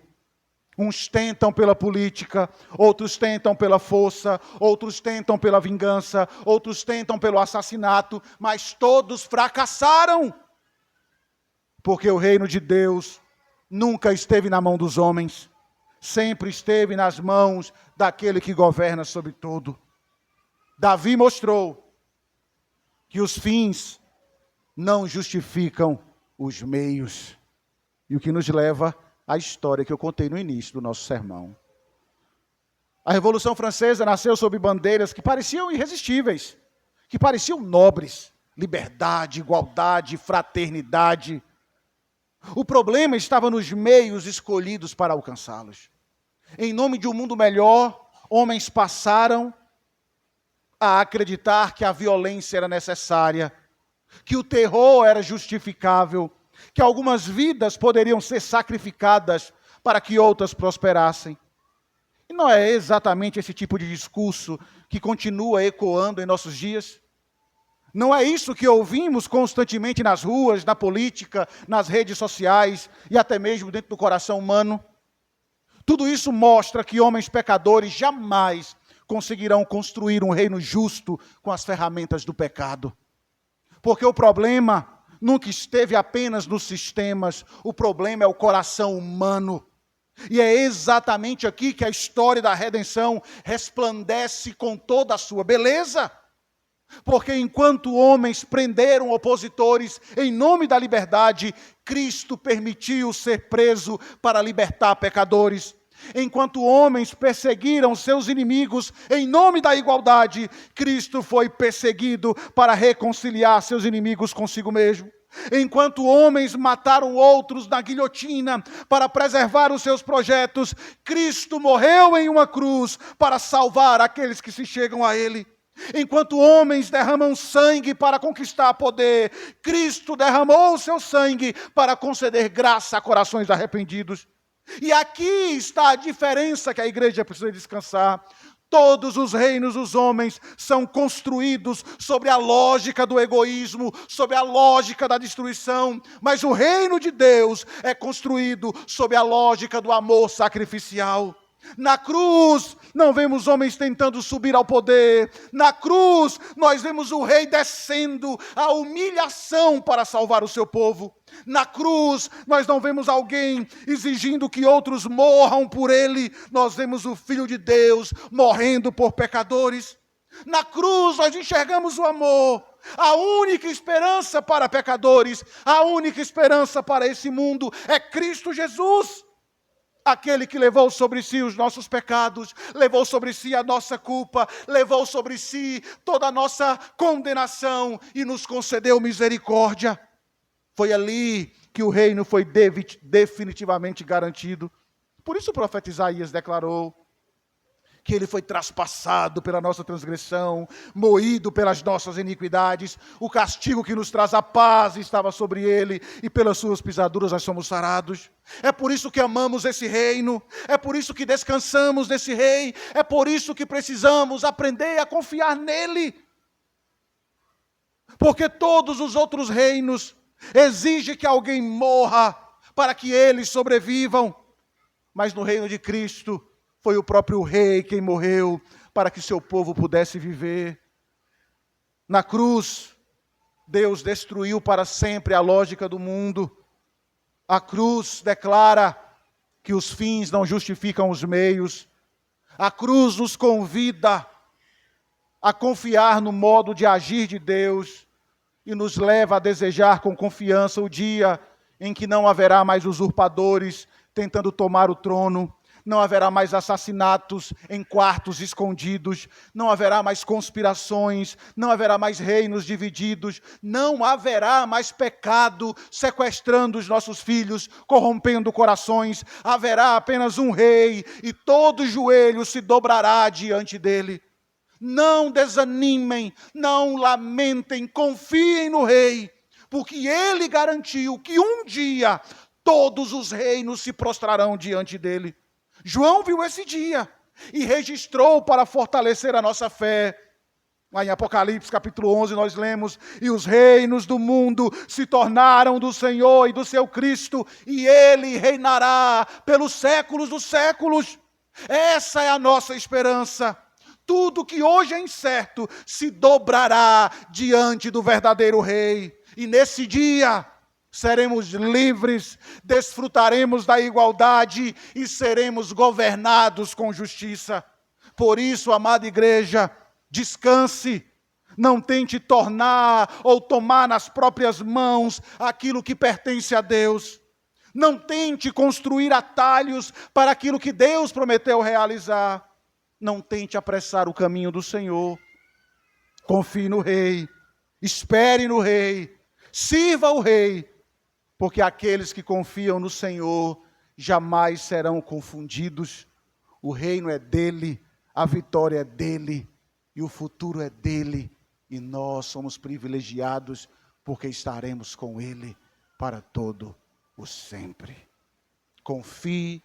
Uns tentam pela política, outros tentam pela força, outros tentam pela vingança, outros tentam pelo assassinato, mas todos fracassaram. Porque o reino de Deus nunca esteve na mão dos homens, sempre esteve nas mãos daquele que governa sobre tudo. Davi mostrou que os fins não justificam os meios. E o que nos leva à história que eu contei no início do nosso sermão. A Revolução Francesa nasceu sob bandeiras que pareciam irresistíveis, que pareciam nobres: liberdade, igualdade, fraternidade. O problema estava nos meios escolhidos para alcançá-los. Em nome de um mundo melhor, homens passaram a acreditar que a violência era necessária, que o terror era justificável, que algumas vidas poderiam ser sacrificadas para que outras prosperassem. E não é exatamente esse tipo de discurso que continua ecoando em nossos dias? Não é isso que ouvimos constantemente nas ruas, na política, nas redes sociais e até mesmo dentro do coração humano? Tudo isso mostra que homens pecadores jamais conseguirão construir um reino justo com as ferramentas do pecado. Porque o problema nunca esteve apenas nos sistemas, o problema é o coração humano. E é exatamente aqui que a história da redenção resplandece com toda a sua beleza. Porque enquanto homens prenderam opositores em nome da liberdade, Cristo permitiu ser preso para libertar pecadores. Enquanto homens perseguiram seus inimigos em nome da igualdade, Cristo foi perseguido para reconciliar seus inimigos consigo mesmo. Enquanto homens mataram outros na guilhotina para preservar os seus projetos, Cristo morreu em uma cruz para salvar aqueles que se chegam a Ele. Enquanto homens derramam sangue para conquistar poder, Cristo derramou o seu sangue para conceder graça a corações arrependidos. E aqui está a diferença que a igreja precisa descansar. Todos os reinos dos homens são construídos sobre a lógica do egoísmo, sobre a lógica da destruição, mas o reino de Deus é construído sobre a lógica do amor sacrificial. Na cruz, não vemos homens tentando subir ao poder. Na cruz, nós vemos o rei descendo à humilhação para salvar o seu povo. Na cruz, nós não vemos alguém exigindo que outros morram por ele. Nós vemos o Filho de Deus morrendo por pecadores. Na cruz, nós enxergamos o amor. A única esperança para pecadores, a única esperança para esse mundo é Cristo Jesus. Aquele que levou sobre si os nossos pecados, levou sobre si a nossa culpa, levou sobre si toda a nossa condenação e nos concedeu misericórdia. Foi ali que o reino foi definitivamente garantido. Por isso o profeta Isaías declarou que ele foi traspassado pela nossa transgressão, moído pelas nossas iniquidades, o castigo que nos traz a paz estava sobre ele, e pelas suas pisaduras nós somos sarados. É por isso que amamos esse reino, é por isso que descansamos nesse rei, é por isso que precisamos aprender a confiar nele. Porque todos os outros reinos exigem que alguém morra para que eles sobrevivam, mas no reino de Cristo, foi o próprio rei quem morreu para que seu povo pudesse viver. Na cruz, Deus destruiu para sempre a lógica do mundo. A cruz declara que os fins não justificam os meios. A cruz nos convida a confiar no modo de agir de Deus e nos leva a desejar com confiança o dia em que não haverá mais usurpadores tentando tomar o trono. Não haverá mais assassinatos em quartos escondidos, não haverá mais conspirações, não haverá mais reinos divididos, não haverá mais pecado sequestrando os nossos filhos, corrompendo corações. Haverá apenas um rei e todo joelho se dobrará diante dele. Não desanimem, não lamentem, confiem no rei, porque ele garantiu que um dia todos os reinos se prostrarão diante dele. João viu esse dia e registrou para fortalecer a nossa fé. Lá em Apocalipse capítulo 11 nós lemos: e os reinos do mundo se tornaram do Senhor e do seu Cristo, e Ele reinará pelos séculos dos séculos. Essa é a nossa esperança. Tudo que hoje é incerto se dobrará diante do verdadeiro Rei. E nesse dia seremos livres, desfrutaremos da igualdade e seremos governados com justiça. Por isso, amada igreja, descanse, não tente tornar ou tomar nas próprias mãos aquilo que pertence a Deus. Não tente construir atalhos para aquilo que Deus prometeu realizar. Não tente apressar o caminho do Senhor. Confie no Rei, espere no Rei, sirva o Rei, porque aqueles que confiam no Senhor jamais serão confundidos. O reino é dele, a vitória é dele, e o futuro é dele, e nós somos privilegiados porque estaremos com ele para todo o sempre. Confie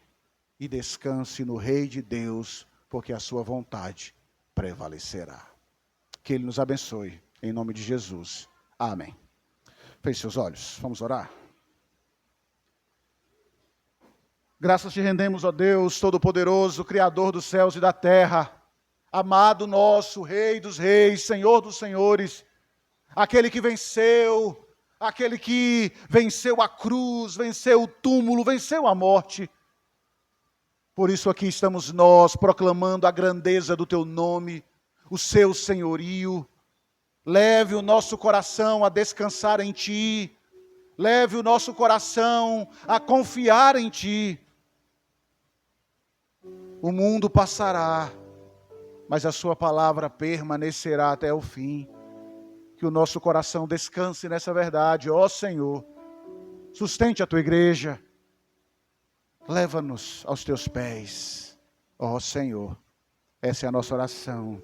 e descanse no Rei de Deus, porque a sua vontade prevalecerá. Que ele nos abençoe, em nome de Jesus. Amém. Feche seus olhos, vamos orar. Graças te rendemos, ó Deus Todo-Poderoso, Criador dos céus e da terra, amado nosso, Rei dos reis, Senhor dos senhores, aquele que venceu a cruz, venceu o túmulo, venceu a morte. Por isso aqui estamos nós, proclamando a grandeza do teu nome, o seu senhorio. Leve o nosso coração a descansar em ti, leve o nosso coração a confiar em ti. O mundo passará, mas a sua palavra permanecerá até o fim. Que o nosso coração descanse nessa verdade, ó Senhor. Sustente a tua igreja. Leva-nos aos teus pés, ó Senhor. Essa é a nossa oração,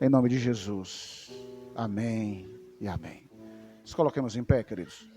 em nome de Jesus. Amém e amém. Nos coloquemos em pé, queridos.